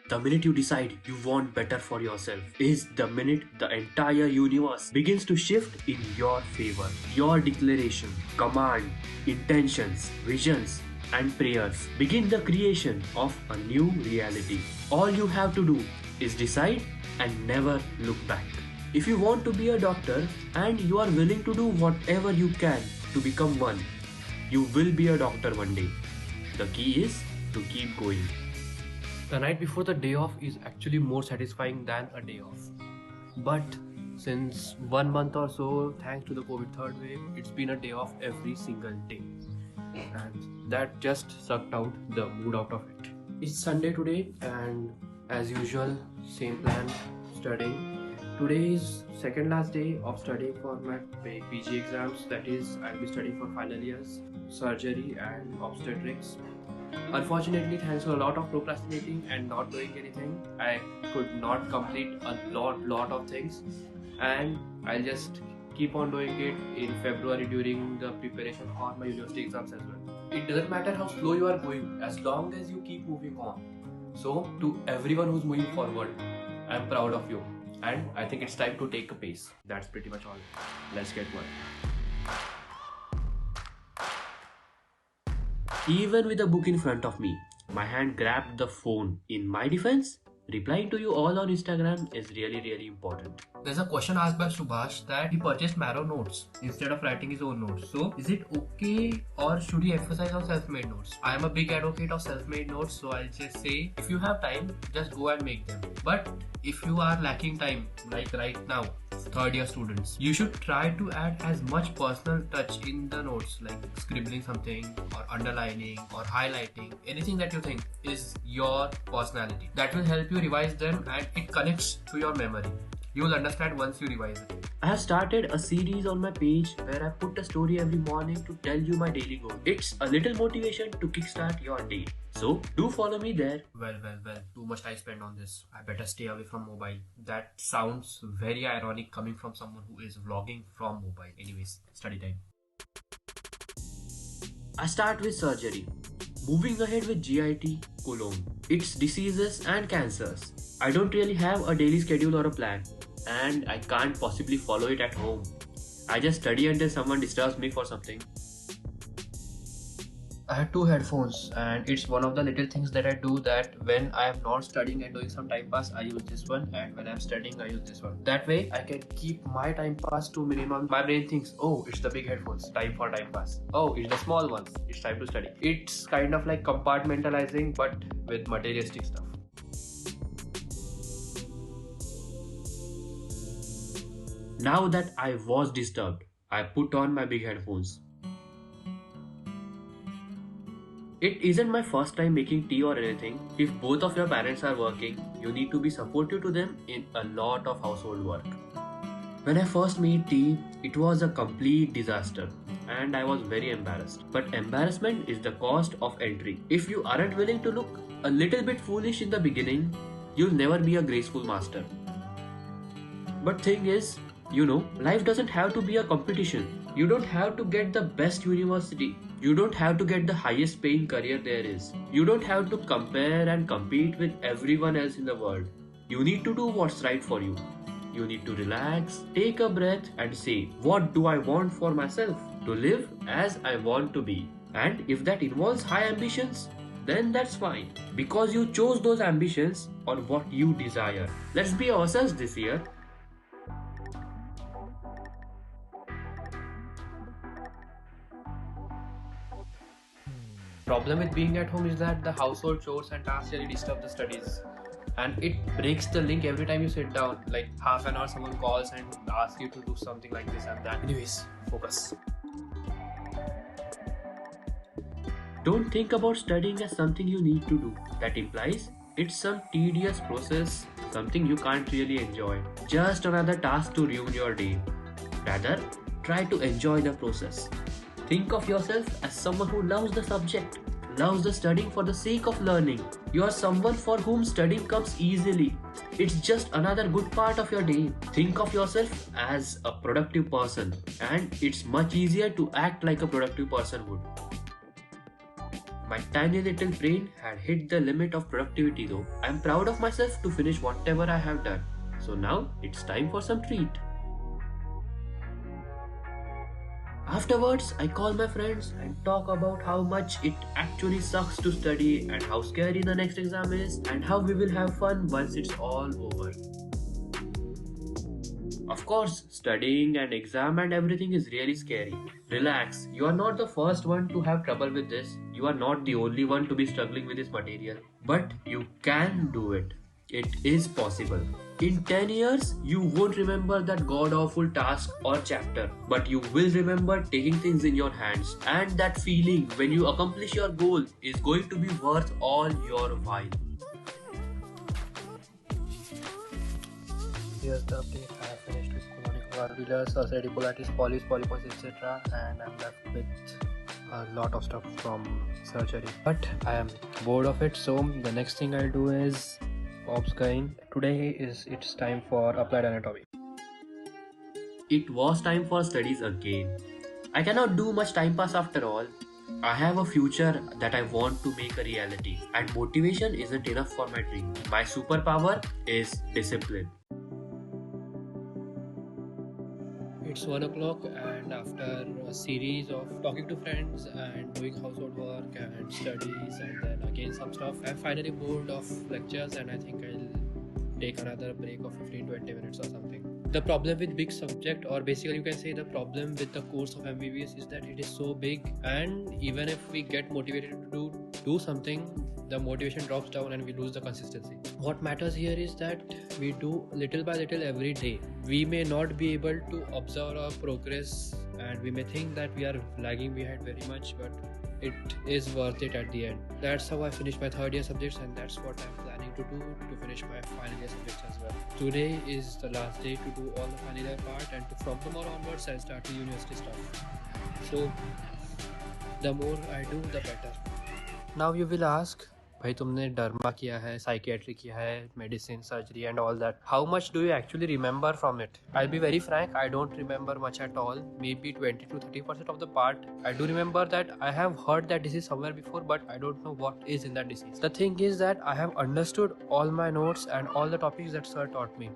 The minute you decide you want better for yourself is the minute the entire universe begins to shift in your favor. Your declaration, command, intentions, visions, and prayers begin the creation of a new reality. All you have to do is decide and never look back. If you want to be a doctor and you are willing to do whatever you can to become one, you will be a doctor one day. The key is to keep going. The night before the day off is actually more satisfying than a day off. But since 1 month or so, thanks to the COVID third wave, it's been a day off every single day. And that just sucked out the mood out of it. It's Sunday today and as usual, same plan, studying. Today is second last day of studying for my PG exams. That is, I'll be studying for final years, surgery and obstetrics. Unfortunately, thanks to a lot of procrastinating and not doing anything, I could not complete a lot of things, and I'll just keep on doing it in February during the preparation for my university exams as well. It doesn't matter how slow you are going as long as you keep moving on. So to everyone who's moving forward, I'm proud of you, and I think it's time to take a pace. That's pretty much all. Let's get one. Even with a book in front of me, my hand grabbed the phone. In my defense, replying to you all on Instagram is really important. There's a question asked by Subhash that he purchased Marrow notes instead of writing his own notes. So is it okay or should he emphasize on self-made notes? I am a big advocate of self-made notes, so I'll just say if you have time, just go and make them. But if you are lacking time, like right now, third year students, you should try to add as much personal touch in the notes, like scribbling something or underlining or highlighting, anything that you think is your personality. That will help you revise them and it connects to your memory. You will understand once you revise it. I have started a series on my page where I put a story every morning to tell you my daily goal. It's a little motivation to kickstart your day. So do follow me there. Well, too much time spent on this. I better stay away from mobile. That sounds very ironic coming from someone who is vlogging from mobile. Anyways, study time. I start with surgery. Moving ahead with GIT, colon, its diseases and cancers. I don't really have a daily schedule or a plan, and I can't possibly follow it at home. I just study until someone disturbs me for something. I have two headphones, and it's one of the little things that I do, that when I am not studying and doing some time pass, I use this one, and when I'm studying, I use this one. That way, I can keep my time pass to minimum. My brain thinks, oh, it's the big headphones, time for time pass. Oh, it's the small ones, it's time to study. It's kind of like compartmentalizing, but with materialistic stuff. Now that I was disturbed, I put on my big headphones. It isn't my first time making tea or anything. If both of your parents are working, you need to be supportive to them in a lot of household work. When I first made tea, it was a complete disaster and I was very embarrassed. But embarrassment is the cost of entry. If you aren't willing to look a little bit foolish in the beginning, you'll never be a graceful master. But thing is, life doesn't have to be a competition. You don't have to get the best university. You don't have to get the highest paying career there is. You don't have to compare and compete with everyone else in the world. You need to do what's right for you. You need to relax, take a breath and say, what do I want for myself? To live as I want to be. And if that involves high ambitions, then that's fine. Because you chose those ambitions on what you desire. Let's be ourselves this year. Problem with being at home is that the household chores and tasks really disturb the studies, and it breaks the link every time you sit down. Like half an hour someone calls and asks you to do something like this and that. Anyways, focus. Don't think about studying as something you need to do. That implies it's some tedious process, something you can't really enjoy. Just another task to ruin your day. Rather, try to enjoy the process. Think of yourself as someone who loves the subject, loves the studying for the sake of learning. You are someone for whom studying comes easily. It's just another good part of your day. Think of yourself as a productive person, and it's much easier to act like a productive person would. My tiny little brain had hit the limit of productivity though. I am proud of myself to finish whatever I have done. So now it's time for some treat. Afterwards, I call my friends and talk about how much it actually sucks to study and how scary the next exam is and how we will have fun once it's all over. Of course, studying and exam and everything is really scary. Relax, you are not the first one to have trouble with this. You are not the only one to be struggling with this material. But you can do it. It is possible. In 10 years, you won't remember that god-awful task or chapter, but you will remember taking things in your hands. And that feeling when you accomplish your goal is going to be worth all your while. Here's the update. I have finished with colonic varvilus, ulcerative colitis, polyps, polyposis, etc. And I'm left with a lot of stuff from surgery. But I am bored of it, so the next thing I'll do is Mbbs. Today it's time for applied anatomy. It was time for studies again. I cannot do much time pass after all. I have a future that I want to make a reality, and motivation isn't enough for my dream. My superpower is discipline. It's 1 o'clock, and after a series of talking to friends and doing household work and studies and then again some stuff, I'm finally bored of lectures and I think I'll take another break of 15-20 minutes or something. The problem with big subject, or basically you can say the problem with the course of MBBS, is that it is so big, and even if we get motivated to do something, the motivation drops down and we lose the consistency. What matters here is that we do little by little every day. We may not be able to observe our progress and we may think that we are lagging behind very much, but it is worth it at the end. That's how I finished my third year subjects, and that's what I'm planning to do to finish my final year subjects as well. Today is the last day to do all the final year part, and from tomorrow onwards I'll start the university stuff. So the more I do, the better. Now you will ask, भाई तुमने derma किया है, psychiatry किया है, medicine, surgery and all that. How much do you actually remember from it? I'll be very frank, I don't remember much at all. Maybe 20 to 30% of the part. I do remember that I have heard that disease somewhere before, but I don't know what is in that disease. The thing is that I have understood all my notes and all the topics that sir taught me.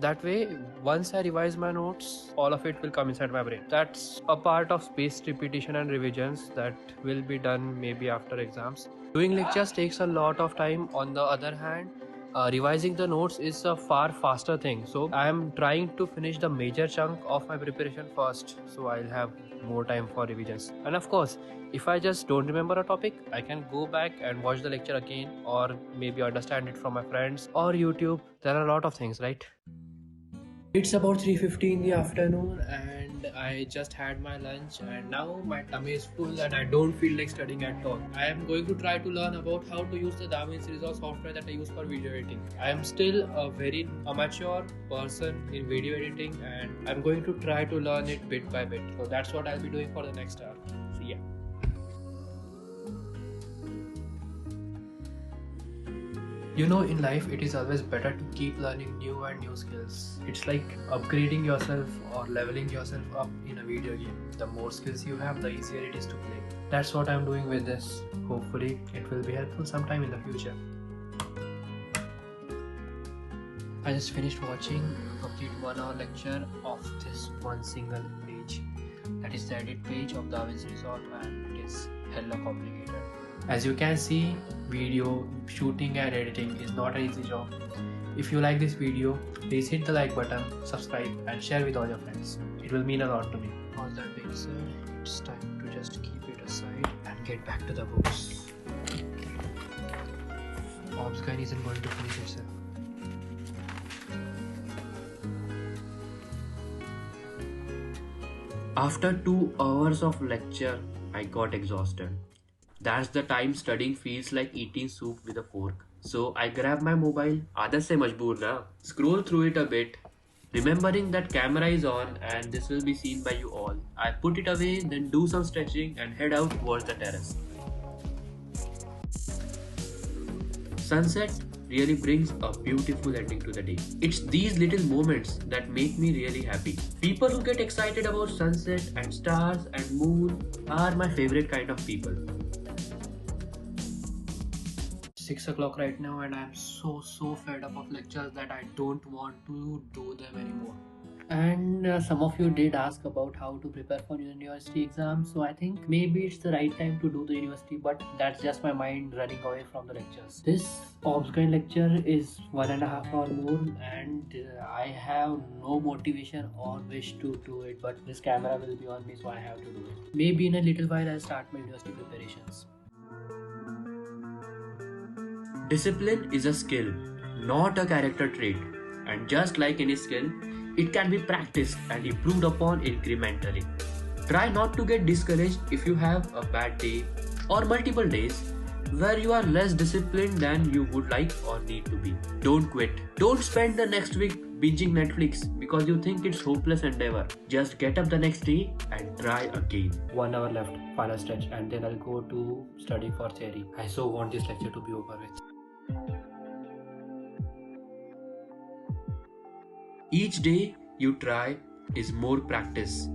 That way, once I revise my notes, all of it will come inside my brain. That's a part of spaced repetition and revisions that will be done maybe after exams. Doing lectures takes a lot of time. On the other hand, revising the notes is a far faster thing. So I am trying to finish the major chunk of my preparation first, so I'll have more time for revisions. And of course, if I just don't remember a topic, I can go back and watch the lecture again, or maybe understand it from my friends or YouTube. There are a lot of things, right? It's about 3:50 in the afternoon and I just had my lunch, and now my tummy is full and I don't feel like studying at all. I am going to try to learn about how to use the DaVinci Resolve software that I use for video editing. I am still a very amateur person in video editing and I'm going to try to learn it bit by bit. So that's what I'll be doing for the next hour. See ya. You know, in life it is always better to keep learning new and new skills. It's like upgrading yourself or leveling yourself up in a video game. The more skills you have, the easier it is to play. That's what I'm doing with this. Hopefully it will be helpful sometime in the future. I just finished watching a complete 1 hour lecture of this one single page. That is the edit page of DaVinci Resolve, and it is hella complicated. As you can see, video shooting and editing is not an easy job. If you like this video, please hit the like button, subscribe and share with all your friends. It will mean a lot to me. All that being said, it's time to just keep it aside and get back to the books. Mbbs isn't going to finish itself. After 2 hours of lecture, I got exhausted. That's the time studying feels like eating soup with a fork. So I grab my mobile, आदत से मजबूर ना, scroll through it a bit, remembering that camera is on and this will be seen by you all. I put it away, then do some stretching and head out towards the terrace. Sunset really brings a beautiful ending to the day. It's these little moments that make me really happy. People who get excited about sunset and stars and moon are my favorite kind of people. 6 o'clock right now, and I'm so fed up of lectures that I don't want to do them anymore. And some of you did ask about how to prepare for university exams, so I think maybe it's the right time to do the university, but that's just my mind running away from the lectures. This obscure lecture is 1.5 hours more, and I have no motivation or wish to do it, but this camera will be on me, so I have to do it. Maybe in a little while I'll start my university preparations. Discipline is a skill, not a character trait, and just like any skill, it can be practiced and improved upon incrementally. Try not to get discouraged if you have a bad day or multiple days where you are less disciplined than you would like or need to be. Don't quit. Don't spend the next week binging Netflix because you think it's hopeless endeavor. Just get up the next day and try again. 1 hour left, final stretch, and then I'll go to study for theory. I so want this lecture to be over with. Each day you try is more practice,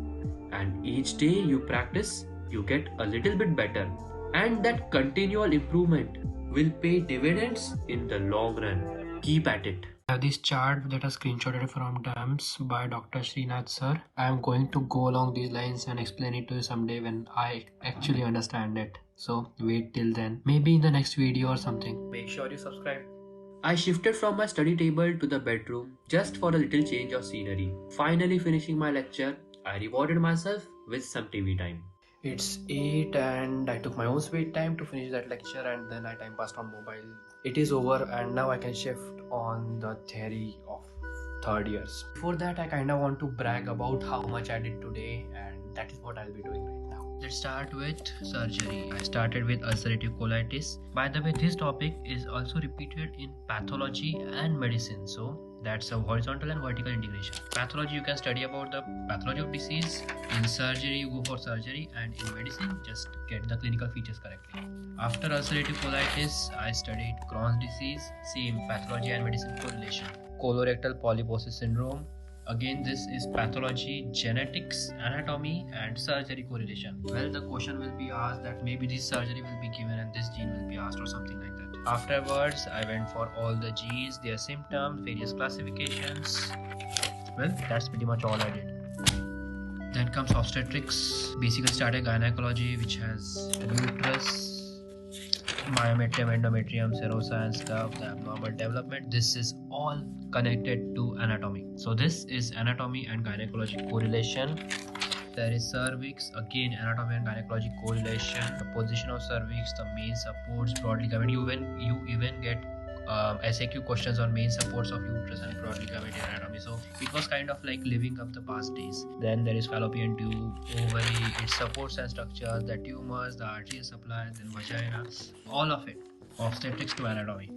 and each day you practice, you get a little bit better, and that continual improvement will pay dividends in the long run. Keep at it. I have this chart that I screenshotted from Mbbs by Dr. Srinath sir. I am going to go along these lines and explain it to you someday when I actually understand it. So wait till then. Maybe in the next video or something. Make sure you subscribe. I shifted from my study table to the bedroom just for a little change of scenery. Finally finishing my lecture, I rewarded myself with some TV time. It's 8 and I took my own sweet time to finish that lecture, and then I time passed on mobile. It is over and now I can shift on the theory of third years. Before that, I kinda want to brag about how much I did today, and that is what I'll be doing right now. Let's start with surgery. I started with ulcerative colitis. By the way, this topic is also repeated in pathology and medicine, so that's a horizontal and vertical integration. Pathology, you can study about the pathology of disease. In surgery, you go for surgery, and in medicine, just get the clinical features correctly. After ulcerative colitis, I studied Crohn's disease, same pathology and medicine correlation. Colorectal polyposis syndrome. Again, this is pathology, genetics, anatomy, and surgery correlation. Well, the question will be asked that maybe this surgery will be given and this gene will be asked or something like that. Afterwards, I went for all the genes, their symptoms, various classifications. Well, that's pretty much all I did. Then comes obstetrics. Basically started gynecology, which has uterus, myometrium, endometrium, serosa and stuff, the abnormal development. This is all connected to anatomy. So this is anatomy and gynecology correlation. There is cervix, again anatomy and gynecology correlation. The position of cervix, the main supports, broad ligament. You even get SAQ questions on main supports of uterus and broad ligament anatomy. So it was kind of like living up the past days. Then there is fallopian tube, ovary, its supports and structures, the tumors, the arterial supply, then vagina, all of it. Obstetrics to anatomy.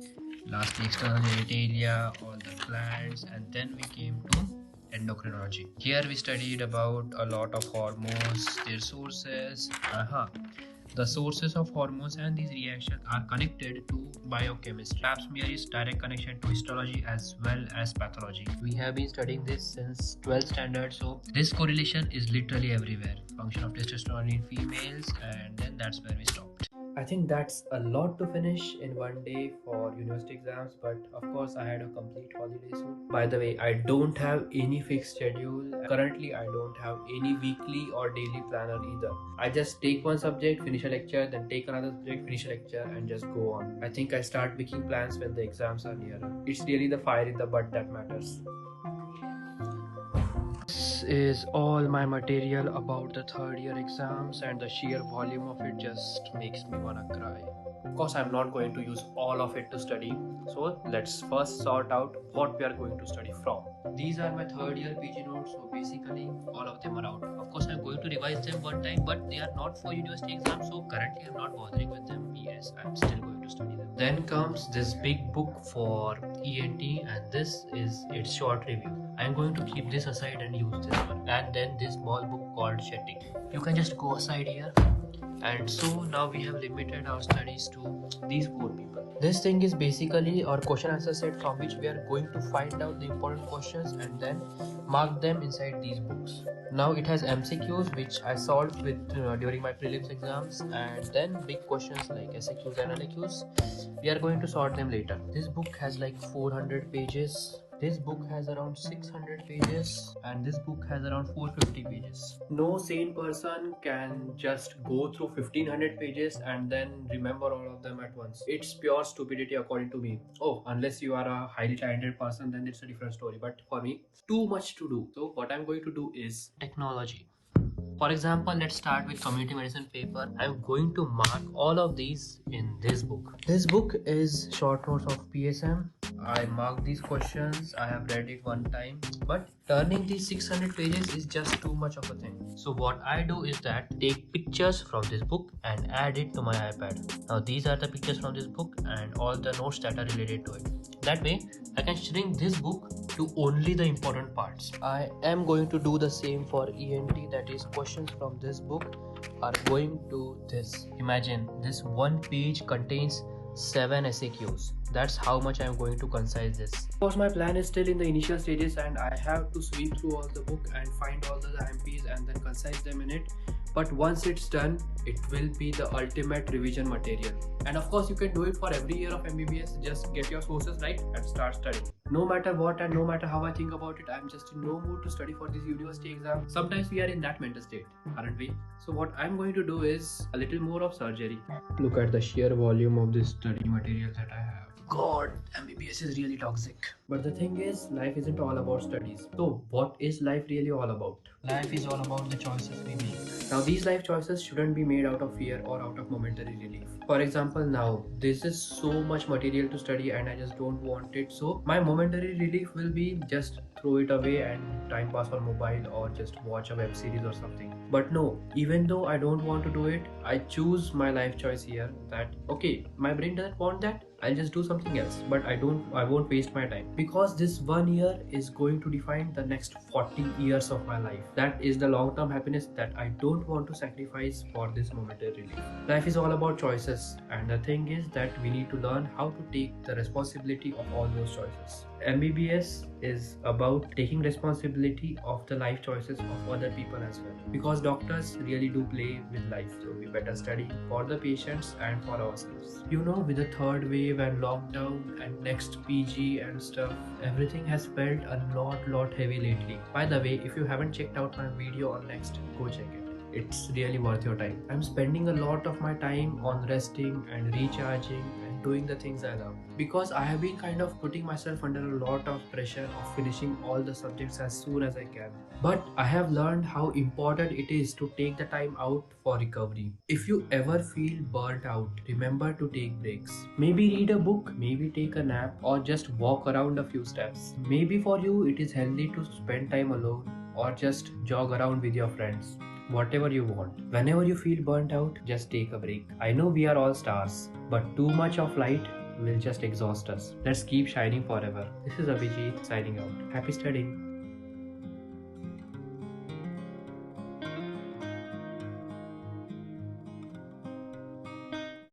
Lastly, external genitalia, all the glands, and then we came to endocrinology. Here we studied about a lot of hormones, their sources. The sources of hormones and these reactions are connected to biochemistry. Pap smear is direct connection to histology as well as pathology. We have been studying this since 12th standard, so this correlation is literally everywhere. Function of testosterone in females, and then that's where we stopped. I think that's a lot to finish in one day for university exams, but of course I had a complete holiday soon. By the way, I don't have any fixed schedule. Currently, I don't have any weekly or daily planner either. I just take one subject, finish a lecture, then take another subject, finish a lecture, and just go on. I think I start making plans when the exams are nearer. It's really the fire in the butt that matters. This is all my material about the third year exams, and the sheer volume of it just makes me wanna cry. Of course, I'm not going to use all of it to study, so let's first sort out what we are going to study from. These are my third year PG notes, so basically all of them are out. Of course, I'm going to revise them one time, but they are not for university exams, so currently I'm not bothering with them. Yes, I'm still going to study them. Then comes this big book for ENT, and this is its short review. I'm going to keep this aside and use this one. And then this small book called Shetty. You can just go aside here. And so now we have limited our studies to these 4 people. This thing is basically our question answer set from which we are going to find out the important questions and then mark them inside these books. Now it has MCQs which I solved with during my prelims exams, and then big questions like SAQs and LAQs. We are going to sort them later. This book has like 400 pages. This book has around 600 pages, and this book has around 450 pages. No sane person can just go through 1500 pages and then remember all of them at once. It's pure stupidity according to me. Oh, unless you are a highly talented person, then it's a different story. But for me, too much to do. So what I'm going to do is technology. For example, let's start with community medicine paper. I'm going to mark all of these in this book. This book is short notes of PSM. I marked these questions. I have read it one time, but turning these 600 pages is just too much of a thing. So what I do is that take pictures from this book and add it to my iPad. Now these are the pictures from this book and all the notes that are related to it. That way I can shrink this book to only the important parts. I am going to do the same for ENT, that is questions from this book are going to this. Imagine this one page contains 7 SAQs. That's how much I am going to concise this. Of course, my plan is still in the initial stages and I have to sweep through all the book and find all the MPs and then concise them in it. But once it's done, it will be the ultimate revision material. And of course, you can do it for every year of MBBS. Just get your sources right and start studying. No matter what and no matter how I think about it, I'm just in no mood to study for this university exam. Sometimes we are in that mental state, aren't we? So what I'm going to do is a little more of surgery. Look at the sheer volume of this study material that I have. God, MBBS is really toxic. But the thing is, life isn't all about studies. So what is life really all about? Life is all about the choices we make. Now these life choices shouldn't be made out of fear or out of momentary relief. For example, now this is so much material to study and I just don't want it. So my momentary relief will be just throw it away and time pass on mobile or just watch a web series or something. But no, even though I don't want to do it, I choose my life choice here that okay, my brain doesn't want that, I'll just do something else, but I won't waste my time, because this 1 year is going to define the next 40 years of my life. That is the long-term happiness that I don't want to sacrifice for this momentary relief. Life is all about choices, and the thing is that we need to learn how to take the responsibility of all those choices. MBBS is about taking responsibility of the life choices of other people as well, because doctors really do play with life. So we better study for the patients and for ourselves. You know, with the third wave and lockdown and next PG and stuff, everything has felt a lot heavy lately. By the way, if you haven't checked out my video on next, go check it. It's really worth your time. I'm spending a lot of my time on resting and recharging and doing the things I love, because I have been kind of putting myself under a lot of pressure of finishing all the subjects as soon as I can. But I have learned how important it is to take the time out for recovery. If you ever feel burnt out, remember to take breaks. Maybe read a book, maybe take a nap, or just walk around a few steps. Maybe for you it is healthy to spend time alone or just jog around with your friends. Whatever you want. Whenever you feel burnt out, just take a break. I know we are all stars, but too much of light will just exhaust us. Let's keep shining forever. This is Abhijit signing out. Happy studying.